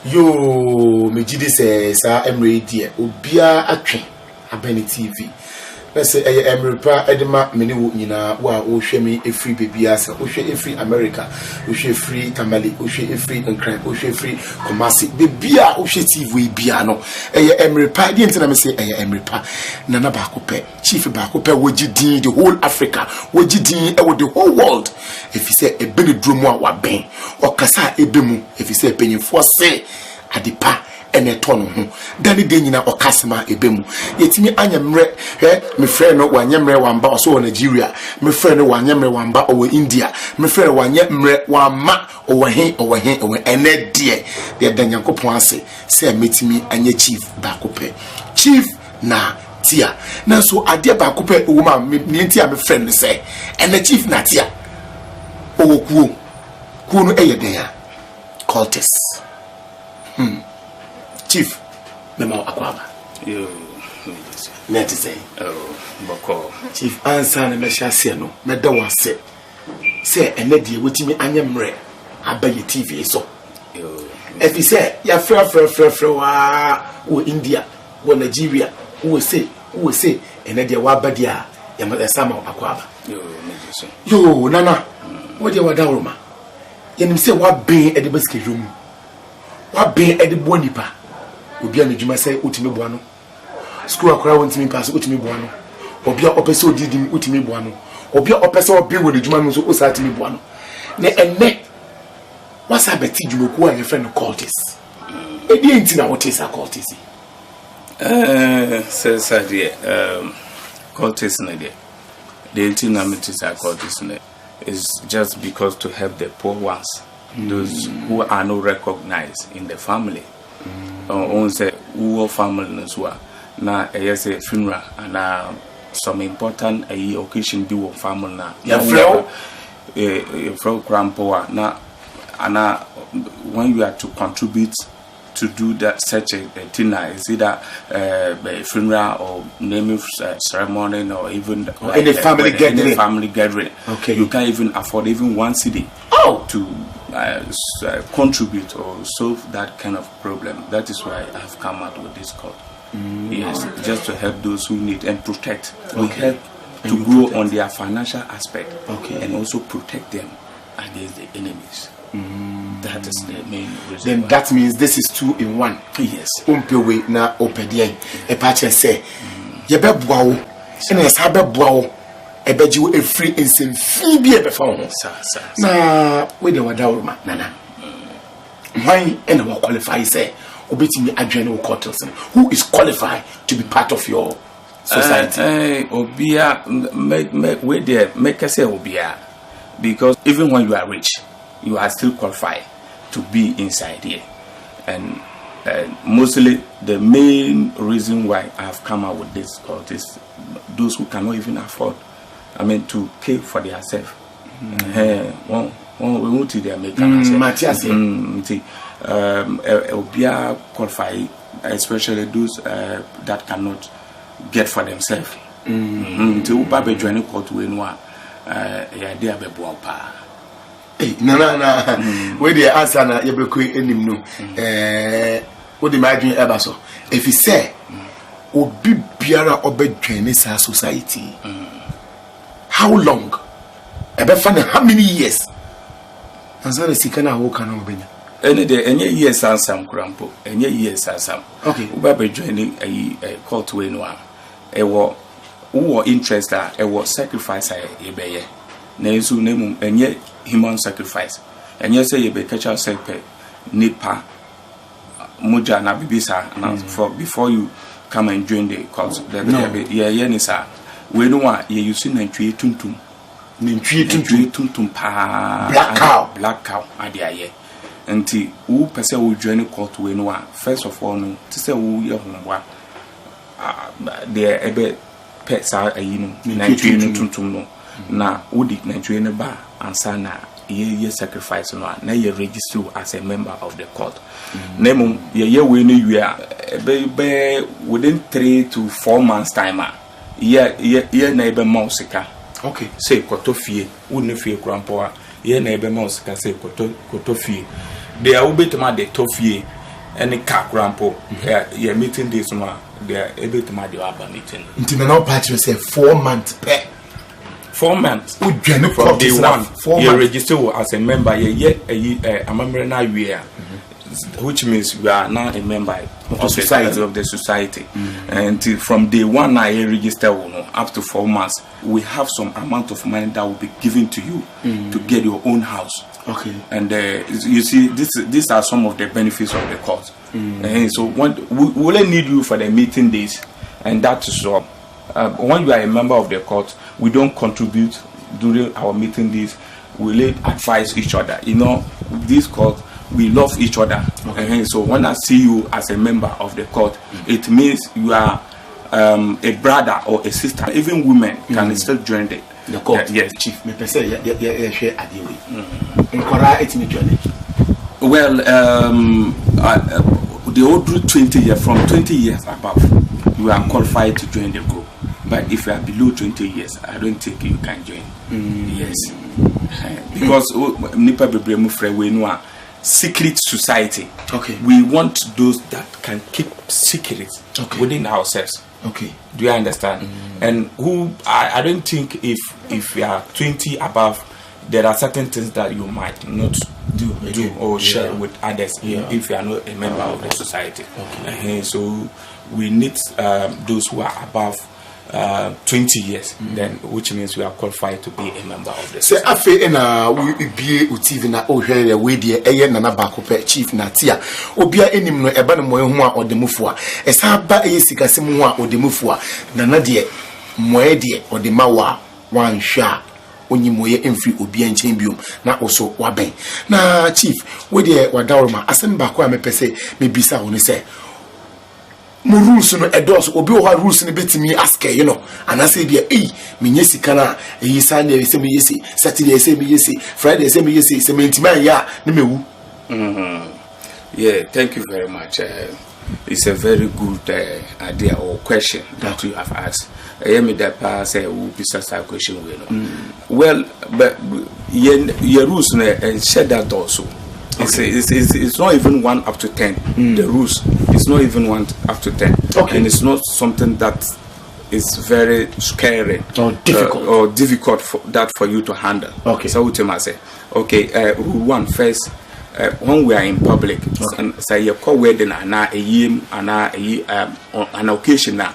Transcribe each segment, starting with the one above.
Yo, me jide say sa emre die obia atwe abani TV. Na say emrepa edema mene wo nyina wa wo hwe me efree bebia sa wo hwe efree America wo hwe free Tamale wo hwe efree Nkran wo hwe free Kumasi bebia wo hwe TV bia no emrepa die ntina me say emrepa nana ba ko pe chief ba ko pe wo gidin the whole Africa wo gidin e wo the whole world if you say ebeni dromu a wa ben okasa ebemu if you say penyifo say adipa ene tono ho dani de nyina okasema ebemu yetimi anyamre me friend no wanyamre wamba oso Nigeria me friend no wanyamre wamba o India me friend wanyamre wama o he ene de danyankopon ase se metimi anya chief ba kope chief na tia na so ade ba kope wo ma me tia me friend say ene chief na tia o kuo no den ya cultus Chief, memo akwaba. Yo, net say. Oh, boko. Chief, answer na mesha se no. Meda wase. Say ene die wetimi anyemre abaye TV so. Yo. If you say ya fra wa India, wo Nigeria, wo say ene die wa badia ya ma sama akwaba. Yo, nana. Wo die wa dawroma. Yenim say wa ben e de basket room. Wa ben e de bonipa. Obia na djuma say utimi boano school akora wontimi pass utimi boano obia opese odidim utimi boano obia opese obi wo de djuma no so osatimi boano na enne wasa beti djumoku a friend cultis edi enti na what is a cultis say cultis na the enti na metis a cultis na is just because to help the poor ones, those who are not recognized in the family. On say who family as well. Now yes a funeral and some important occasion do of family now. From grandpa now and when you are to contribute to do that such a dinner, is either a funeral or naming ceremony or even any family gathering. Okay, you can't even afford even one city to contribute or solve that kind of problem. That is why I have come out with this call. Yes, just to help those who need and protect. We help to grow on their financial aspect, and also protect them against the enemies. That is the main reason. Then that means this is 2 in 1. Yes. Umpewe na opedian. E pache say, yebe buawo. Ene sabe buawo. Ebeji e free insem fi bi ebe fa ho. Na we de wadawroma nana. Why ene wa qualify say obetimi adwene wo quarters. Who is qualified to be part of your society? Obia we there make say obia, because even when you are rich, you are still qualified to be inside here. And mostly the main reason why I have come out with this cult is those who cannot even afford, to pay for themselves. We want to make Matthias Obia qualified, especially those that cannot get for themselves. To Babe joining court we know they are pa. No. Where the answer na yebekwe enim no. What the imagine ebaso. If he say obi biara obedwene sa society. How long? Ebefane how many years? Answer sika na wo kana obenya. Any day any years ansam krampo. Any years ansam. Okay. Oba joining a court we no. Ewo who interest a ewo sacrifice ebeye. Na yesu nemu enye human sacrifice. And you say you be catch yourself nipa moja na bibisa na for before you come and join the cause. Nisa we no want you using nantwie tuntum pa black cow adia nti who pese wo join court we no first of all no to say wo ye honwa there ebe pesa ayinu nantwie tuntum no na udi nantwie ne ba ansa na ye sacrifice no na ye register as a member of the court. Name ye we no be within 3 to 4 months time ye na ebe mausika. Okay. Say koto fie wonu fie krampo a ye na ebe mausika say koto fie. They are obetoma de tofie any car grandpa yeah meeting this one they able to make the meeting into the party say 4 months per 4 months from day one you register as a member a member now we are which means we are now a member of the society. And from day one I register up to 4 months we have some amount of money that will be given to you to get your own house. Okay. And you see these are some of the benefits of the court. And so we only need you for the meeting days, and that is all. When you are a member of the court, we don't contribute during our meeting days. We let advise each other. This court, we love each other. Okay. So when I see you as a member of the court, it means you are a brother or a sister. Even women can still join the court. Yes, chief. Me say share adiwe. Nkora etimi join. Well, the old 20 years, from 20 years above, you are qualified to join the group. But if you are below 20 years, I don't think you can join. Yes. Because nipa bebremu frɛ we no a secret society. Okay. We want those that can keep secrets within ourselves. Okay. Do you understand? And I don't think if you are 20 above, there are certain things that you might not do or share with others if you are not a member of the society. Okay. So we need those who are above 20 years, then which means we are qualified to be a member of the society. Afe na we be uTV na ohwere we de eye nana bakope chief na tia obia enim no eba no moye ho a odemufo a esa ba eye sikasem ho a odemufo a nana de moye de odemawa wanhwa onyimoye emfiri obia nchen biom na oso waben na chief we de wadawroma asem ba ko a mepese mebisa ho ne se mo rules no edos obi o ha rules no betimi ask and I say bia menye sika na Sunday say me yesi, Saturday say me yesi, Friday say me yesi, say me ntima ya na mewu. Yeah, thank you very much. It's a very good idea or question that you have asked. I am that say will be such a question. Well, but your rules said that also. It's not even 1 up to 10. The rules it's not even 1 up to 10. Okay. And it's not something that is very scary or difficult for you to handle. Okay. So what I say? Okay. Rule 1 first. When we are in public, and say you call wedding and an occasion now,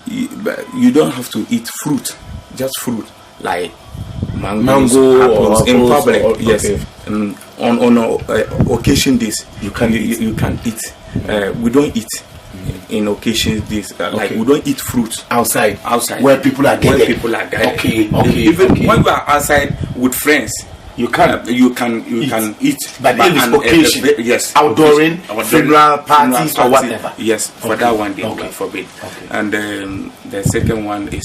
you don't have to eat fruit, just fruit like mango or apples, in public. Okay. Yes. On occasion days you can eat. We don't eat in occasion days like we don't eat fruit outside where people are gathered. Okay. Even when you are outside with friends, you can eat. But in this occasion, yes, outdooring, funeral parties or whatever. Yes, for that one they will forbid. Okay. And the second one is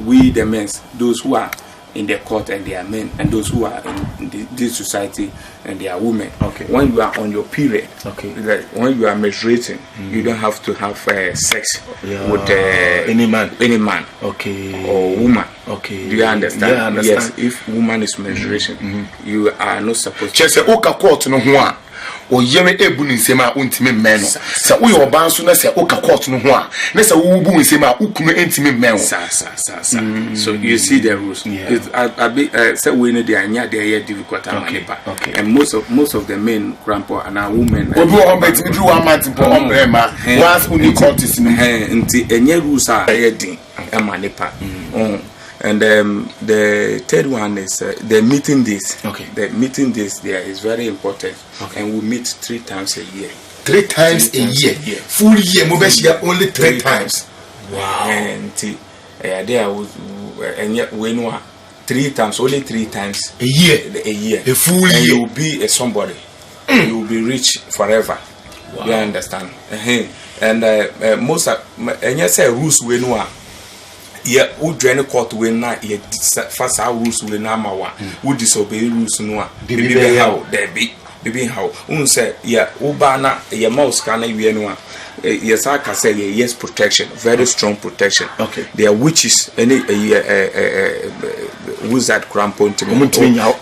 we the men, those who are in the court and they are men, and those who are in this society and they are women. Okay. When you are on your period, like when you are menstruating, you don't have to have sex with any man, or woman. Okay. Do you understand? Yeah, I understand. Yes. If woman is menstruation, you are not supposed to. Just say oka court no ho o yeme ebu ni nsema ontime mmeno se wo yo ban so na se oka court no ho a na se wo bu nsema ukunu entime mmeno so you see the rules. Say we need the anya the difficult and most of the men grandpa and our women obi o betimi do 1 month for umbrella once uni court is no nti enye rules are heading emanipa and the third one is the meeting days. Okay. The meeting days there is very important. Okay. And we meet 3 times a year. 3 times a year. Full year, Mubeshia only 3 times. Wow. And there was and yet we know 3 times, only 3 times a year. A full year. You will be a somebody. You will be rich forever. Wow. You understand? And most and yes, rules we know. Yeah, who join court when na first our rules we na mawa who disobey rules no a be how there be baby how say yeah ubana ya mouse kana wienu yes I can say yes protection, very strong protection. Okay, they are witches, any wizard crampon to me.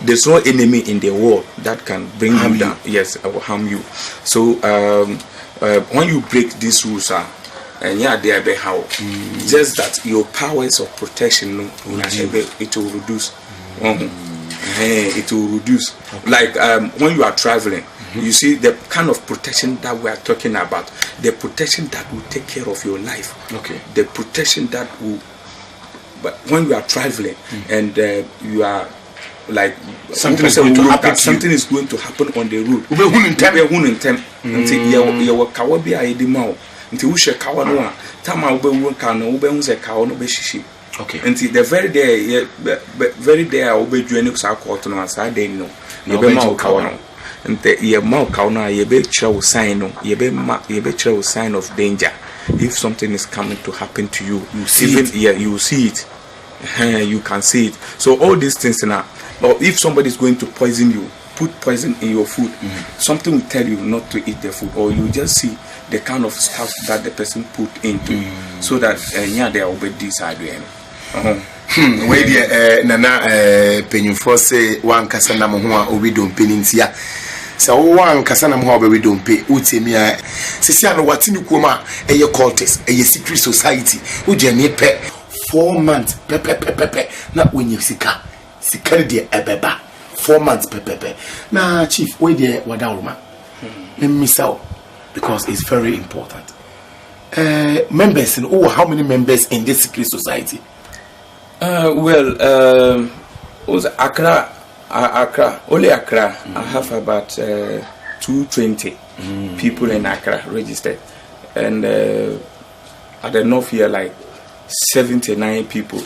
There's no enemy in the world that can bring you down. Yes, I will harm you. So when you break these rules and yeah, they are be how just that your powers of protection it will reduce. It will reduce. Like when you are traveling, you see the kind of protection that we are talking about, the protection that will take care of your life. Okay. The protection that will, but when you are traveling and you are like something is going to happen, something is going to happen on the road. Okay. And the very day I will be joining us out to no Saturday no. You be more cow and the more cow now you be show sign sign of danger. If something is coming to happen to you, you see it. Yeah, you see it. You can see it. So all these things now. Or if somebody is going to poison you, put poison in your food. Something will tell you not to eat the food, or you just see the kind of stuff that the person put into, so that yeah, they will be decided. Where the nana penny for say one casana moa or we don't pay in sia. So one casana moa we don't pay. Utemia Sisiano what in Kuma a your cultist, a secret society, would you need 4 months pepe not when you sika dear ebeba 4 months pepe. Now chief where the wadauma miss out because it's very important. Members and how many members in this secret society? Was Accra, only Accra. I have about 220 people in Accra registered, and at the north here like 79 people.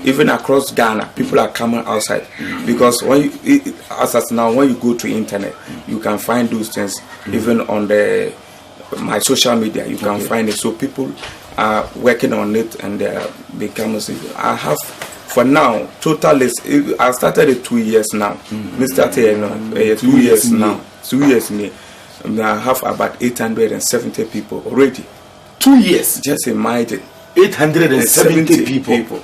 Even across Ghana, people are coming outside because when you, as now, when you go to internet, you can find those things. Even on my social media, you can find it. So people are working on it and they are becoming. I have for now total list. I started it 2 years now. Mr. 2 years now. 2 years me. I have about 870 people already. 2 years. Just imagine 870 people.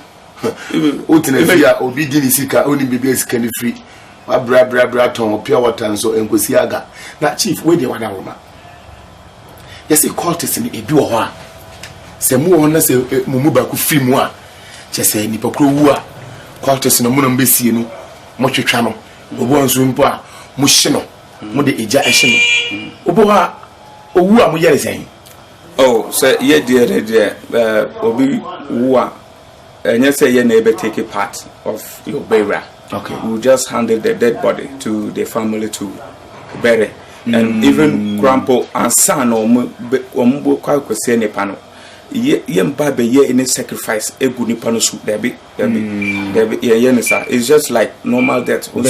Utinefia obidini sika oni bibi sika ni free. Wa bra ton pure water nso enkosi aga. Na chief we dey wada woma. Yesi cultist ni ebi wo ho a. Se mu ho na se mumu ba ku free mu a. Che se ni pokro wu a. Cultist no mu no mbesie no. Mo twetwa no. Obo nso mpo a mo hye no. Mo de eja ehye no. Obo ha owu a mo yere sen. Oh, so ye dear obi wu a and you say you never take a part of your burial. Okay. We just handed the dead body to the family to bury. And even grandpa and son or mbo kwa kwese ne pano. Ye mbabe ye any sacrifice e guni pano soup there be it's just like normal death when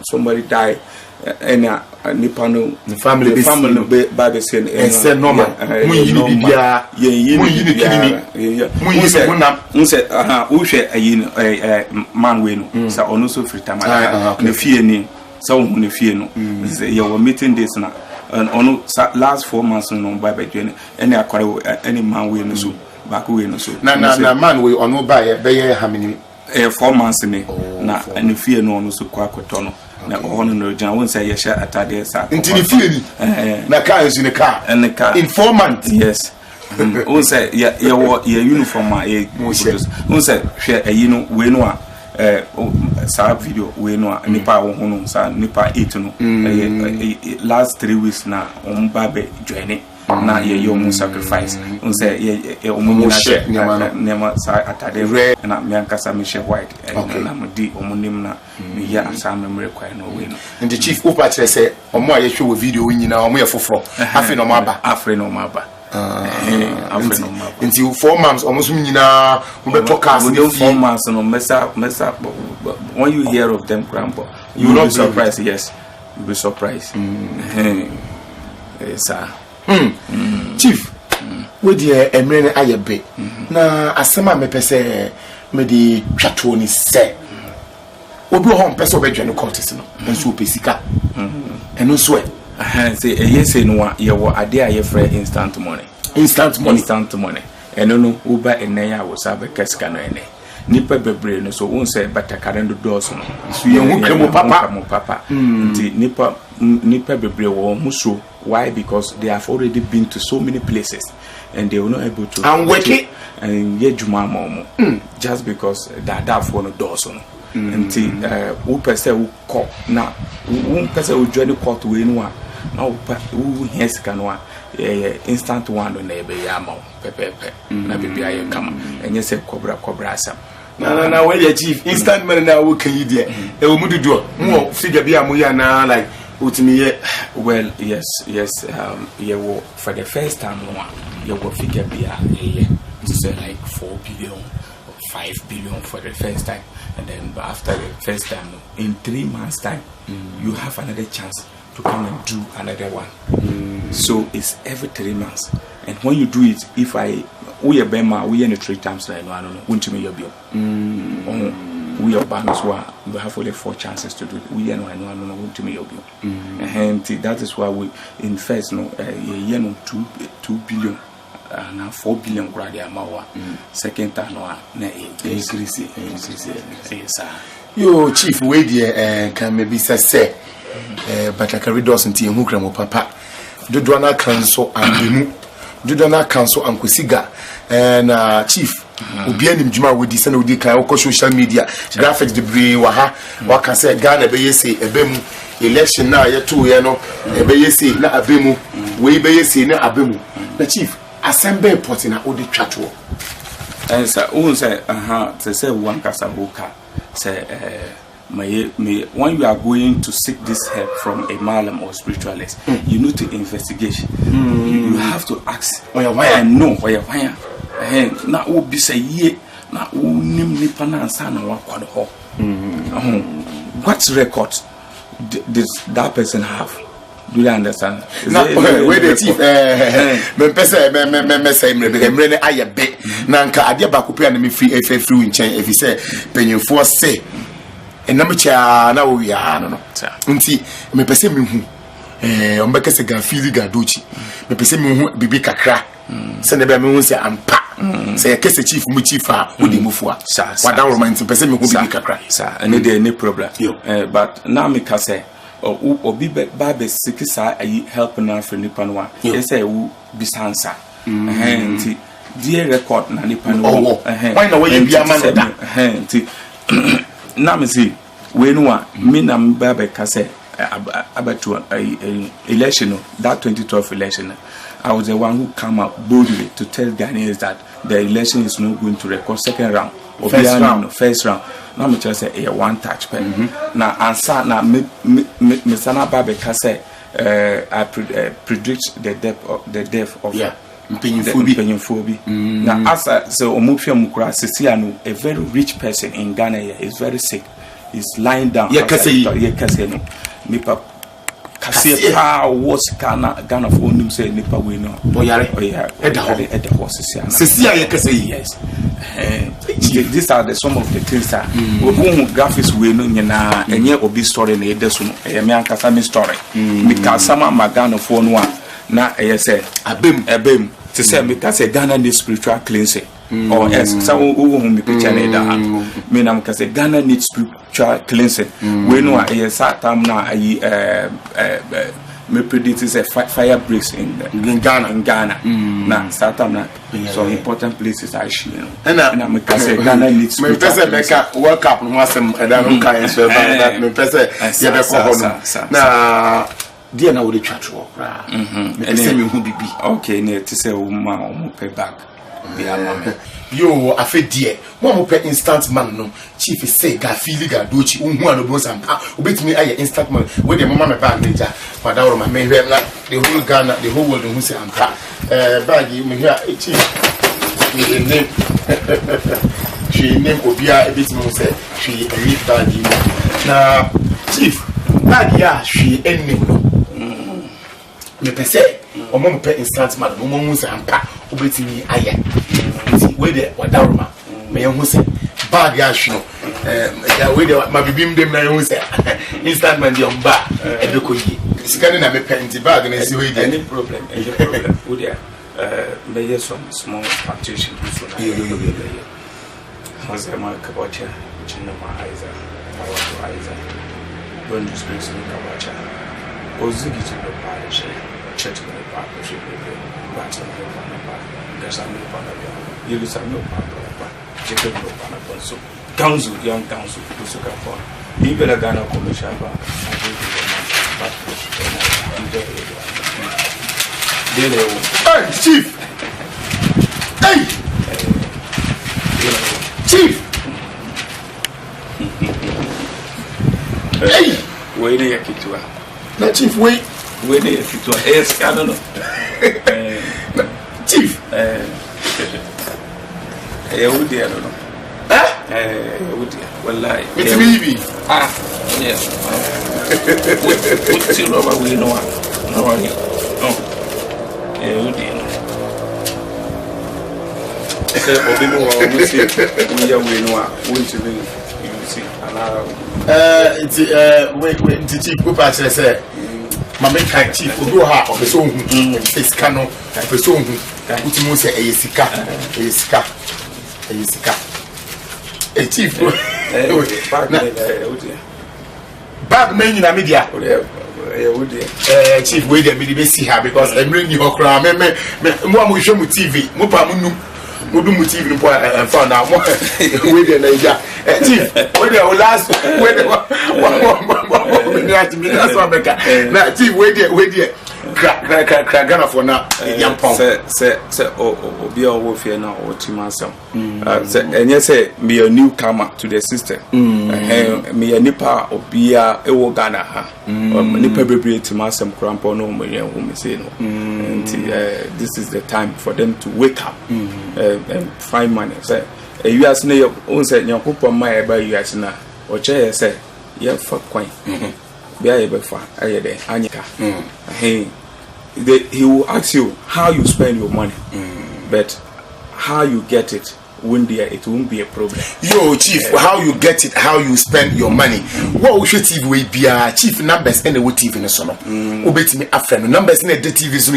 somebody die and nipano the family baby say it's normal munyi bibia munyi man we no sa ono so frita ma ne fie ni sa wo ne fie no ye were meeting this na and ono last 4 months no baby journey any akware any man we no so back we no so na man we ono ba ye how many 4 months ni na ne fie no ono so kwa akoto no na ono no jan won say ye sha atade sa intini fie ni na car is in the car and the car in 4 months yes won say ye uniform ye won say hwe ayi no we no a sa video we no a nipa wo hono sa nipa 8 no last 3 weeks na ba be join na ye yomu sacrifice won say ye omunyina she nema sa atade na me ankasa me she white na mudi omunim na me ya asa memory kwai no we no and the chief opa tire say omo a ye hwe video nyina omo ye foforo afi no maba until 4 months almost nyina we be podcast within 4 months no mess up when you hear of them grandpa you will be surprised. Yes, you'll be surprised. Chief we dey emre ayebe na asema me pese me di twato ni se obi ho pese obedwane cultist no enso pesika eno so e say yes no ye wo ade a ye frɛ instant money eno no uba enen ya wo sabe keska no ene nipa bebre no so won say batakare ndo doso no so ye hu kremo papa nti nipa bebre wo muso. Why? Because they have already been to so many places and they were not able to and work it and ye juma momo just because that for no doso no nti wo pese wo ko na wo pese wo join court we no a na wo here sika no a instant one no na ebe ya ma pepepe na bibi aye kama enye se kobra asam na we the chief instant money na wo kan yi de e wo mududu mo figure bi amoya na like well, yes. You for the first time, you will figure be say like 4 billion or 5 billion for the first time, and then after the first time, in 3 months' time, you have another chance to come and do another one. So it's every 3 months, and when you do it, if we are Bema, we are 3 times like no, I don't know, won't you make your bill? We are banks who have only 4 chances to do it. We are no to me your bill. And that is why we in first 2 billion now 4 billion gradia mawa. Second time increase. Yo chief we there can maybe say but I carry doors into who grandma papa. Do na council and demu. Do na council and kusiga and chief obi anim djuma we di se na odi kan ko social media graphics debre wa ha wa ka se Ghana be yesi ebemu election na ye to ye no be yesi na abemu we be yesi na abemu na chief assembly report na odi twatwo and so who say say one kasa boka say me when you are going to seek this help from a malam or spiritualist you need to investigate you have to ask why no why na obi say ye na unim nipa na ansa na wakwado ho what record does that person have? Do you understand? Where the chief me pese me say me ne aye be na nka ade ba ko pia na me free nchen if say penyefo say enam cha na wo wia no nti me pese me hu ombeka se ga fili ga dochi me pese me hu bibi kakra se ne be me hu se ampa se kese chief mu chief a odi mufu a wadan romantic pese me hu bibi kakra sa any dey any problem but now me ka say obi ba be sikisa ayi help na for nipa no a say wu bisansa nti die record na nipa no why na we bia man da nti na me see we no a me na ba be ka say about election, that 2012 election, I was the one who came out boldly to tell Ghanaians that the election is not going to record second round or first round. Now me just say a one touch pen. Now answer now me sana babe say I predict the death of Mpenyinfobi. Now as so omufia mukura sesiano a very rich person in Ghana is very sick. He's lying down. No. Nipa kasi pa was Ghana for him say nipa we no oyare the horses yes these are some of the things that we graphics we no nyina enye obi story na edeso no me ankasa me story because sama magana for no na say abem to say because Ghana needs spiritual cleansing or yes some who me picture na da me na because Ghana needs spiritual cleansing we know time na me predict is a fire breaks in Ghana na time na so important places are she and me because Ghana needs spiritual cleansing World Cup no asem da no kan so that me pese ye be ko hono na dia na wo de twatwo kra me pese me hu bibi okay na ti say wo ma o pay back yo afedie mo pe instant man no chief say ga fili ga dochi unhu anobo sampa obetimi aye instant man we dey mama me ba meja fada woro ma me hwe na the whole Ghana the whole world who say ampa bag me hwe chief me name she name obia ebetimi say she a lead bag na chief bag ya she ennim no me pese o mo pe instant man no mo hu say ampa obetimi aye we dey wadaroma me hu say bag ya hwe we dey ma bibim dem na hu say instant man dey on ba e be ko yi scanning na me penti bag na si we any problem with there there some small partition so na was my kabacha chinna ma aiza power aiza when you speak to kabacha ozigi to the parish church me parish but no pa gasa me pa na you say no pa chicken no pa na so council young council so ka for even a Ghana commercial bar but hey chief hey chief hey wait there kitua na chief wait there kitua yes I don't know chief would I don't know would wallahi it's me yes what you know about we know no would obi mo wa we see we are we know want to be you see it's chief go pass say mama kan chief obi ha obeso hu fisika no obeso hu utimo say eyesika chief bag men na media chief we dey be see her because I'm bring you okra me mo hwe mu TV mo pa mu do mu TV no phone now we dey na ija chief we dey last we dey that's what make na chief we dey crack Ghana for now yampon say obi owo fie na o team asem say enye say me a newcomer to the system me a nipa obia ewo Ghana ha nipa bebre team asem krampo no mo yen wo me say no and this is the time for them to wake up and find money say you as na you say nyankopon ma e ba you as na o che say ye fa kwan bia ye be fa aye de anyika he will ask you how you spend your money but how you get it it won't be a problem. Yo chief, how you get it, how you spend your money. What we should TV we be chief numbers and the TV no so no. Obetimi afre no numbers in the TV so